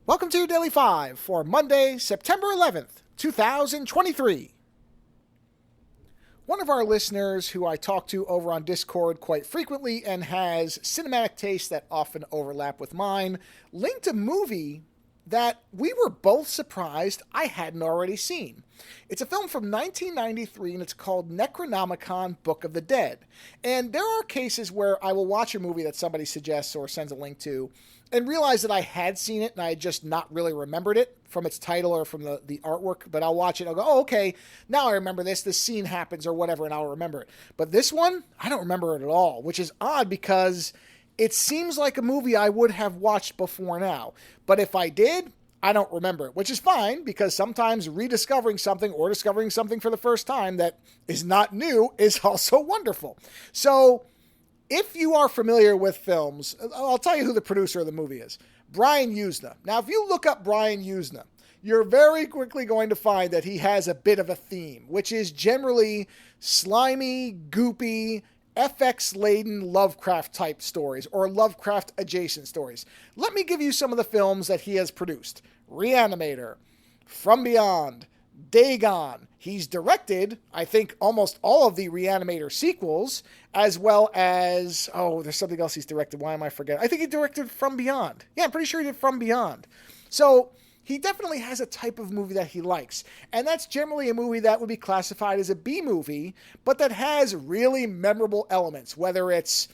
Welcome to your Daily 5 for Monday, September 11th, 2023. One of our listeners who I talk to over on Discord quite frequently and has cinematic tastes that often overlap with mine linked a movie that we were both surprised I hadn't already seen. It's a film from 1993 and it's called Necronomicon, Book of the Dead. And there are cases where I will watch a movie that somebody suggests or sends a link to and realize that I had seen it and I had just not really remembered it from its title or from the artwork, but I'll watch it and I'll go, oh, okay, now I remember this scene happens or whatever, and I'll remember it. But this one, I don't remember it at all, which is odd because it seems like a movie I would have watched before now. But if I did, I don't remember it, which is fine because sometimes rediscovering something or discovering something for the first time that is not new is also wonderful. So if you are familiar with films, I'll tell you who the producer of the movie is. Brian Usna. Now, if you look up Brian Usna, you're very quickly going to find that he has a bit of a theme, which is generally slimy, goopy, FX-laden Lovecraft-type stories or Lovecraft-adjacent stories. Let me give you some of the films that he has produced. Reanimator, From Beyond, Dagon. He's directed, I think, almost all of the Reanimator sequels, as well as, there's something else he's directed. Why am I forgetting? I think he directed From Beyond. Yeah, I'm pretty sure he did From Beyond. So he definitely has a type of movie that he likes. And that's generally a movie that would be classified as a B movie, but that has really memorable elements, whether it's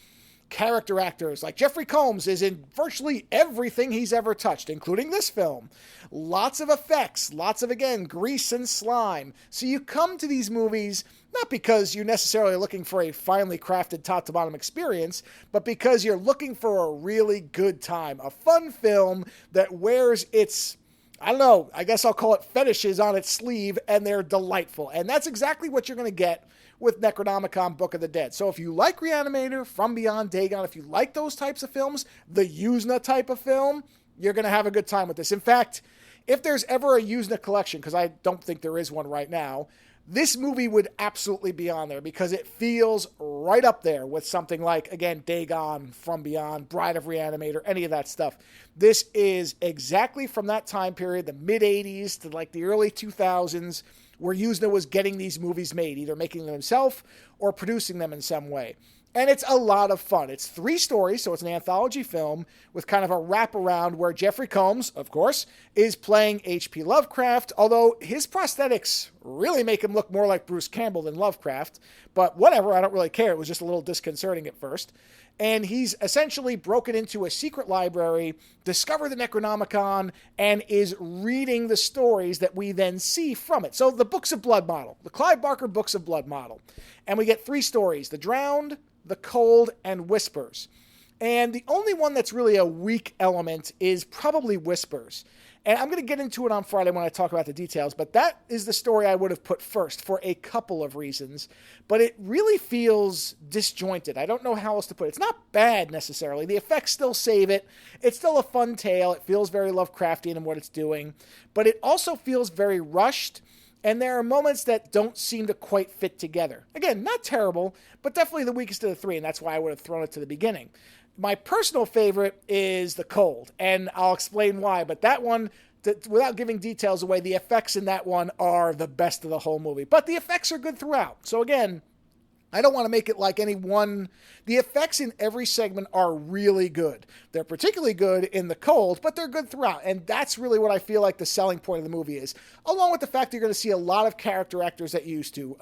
character actors like Jeffrey Combs is in virtually everything he's ever touched, including this film. Lots of effects, lots of, again, grease and slime. So you come to these movies not because you're necessarily looking for a finely crafted top-to-bottom experience, but because you're looking for a really good time, a fun film that wears its, I don't know, I guess I'll call it fetishes on its sleeve, and they're delightful. And that's exactly what you're going to get with Necronomicon, Book of the Dead. So if you like Reanimator, From Beyond, Dagon, if you like those types of films, the Usna type of film, you're going to have a good time with this. In fact, if there's ever a Usna collection, because I don't think there is one right now, this movie would absolutely be on there because it feels right up there with something like, again, Dagon, From Beyond, Bride of Reanimator, any of that stuff. This is exactly from that time period, the mid-'80s to like the early 2000s, where Usna was getting these movies made, either making them himself or producing them in some way. And it's a lot of fun. It's 3 stories, so it's an anthology film with kind of a wraparound where Jeffrey Combs, of course, is playing H.P. Lovecraft, although his prosthetics really make him look more like Bruce Campbell than Lovecraft. But whatever, I don't really care. It was just a little disconcerting at first. And he's essentially broken into a secret library, discovered the Necronomicon, and is reading the stories that we then see from it. So the Books of Blood model, the Clive Barker Books of Blood model. And we get 3 stories, The Drowned, The Cold, and Whispers. And the only one that's really a weak element is probably Whispers. And I'm going to get into it on Friday when I talk about the details, but that is the story I would have put first for a couple of reasons. But it really feels disjointed. I don't know how else to put it. It's not bad necessarily. The effects still save it. It's still a fun tale. It feels very Lovecraftian in what it's doing. But it also feels very rushed. And there are moments that don't seem to quite fit together. Again, not terrible, but definitely the weakest of the 3, and that's why I would have thrown it to the beginning. My personal favorite is The Cold, and I'll explain why, but that one, without giving details away, the effects in that one are the best of the whole movie. But the effects are good throughout. So again, I don't want to make it like any one. The effects in every segment are really good. They're particularly good in The Cold, but they're good throughout. And that's really what I feel like the selling point of the movie is. Along with the fact that you're going to see a lot of character actors that you used to.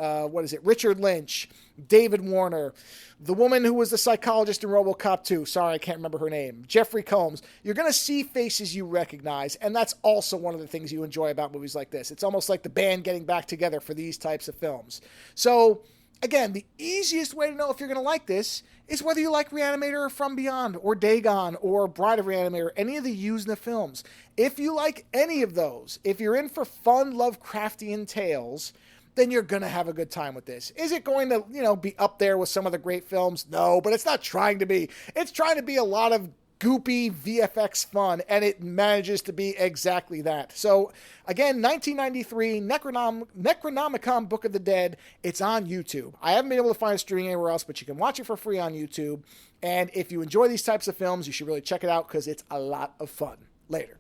Richard Lynch, David Warner, the woman who was the psychologist in RoboCop 2. Sorry, I can't remember her name. Jeffrey Combs. You're going to see faces you recognize. And that's also one of the things you enjoy about movies like this. It's almost like the band getting back together for these types of films. So again, the easiest way to know if you're going to like this is whether you like Reanimator or From Beyond or Dagon or Bride of Reanimator, any of the Usna films. If you like any of those, if you're in for fun Lovecraftian tales, then you're going to have a good time with this. Is it going to, be up there with some of the great films? No, but it's not trying to be. It's trying to be a lot of goopy VFX fun, and it manages to be exactly that. So, again, 1993, Necronomicon Book of the Dead. It's on YouTube. I haven't been able to find it streaming anywhere else, but you can watch it for free on YouTube. And if you enjoy these types of films, you should really check it out because it's a lot of fun. Later.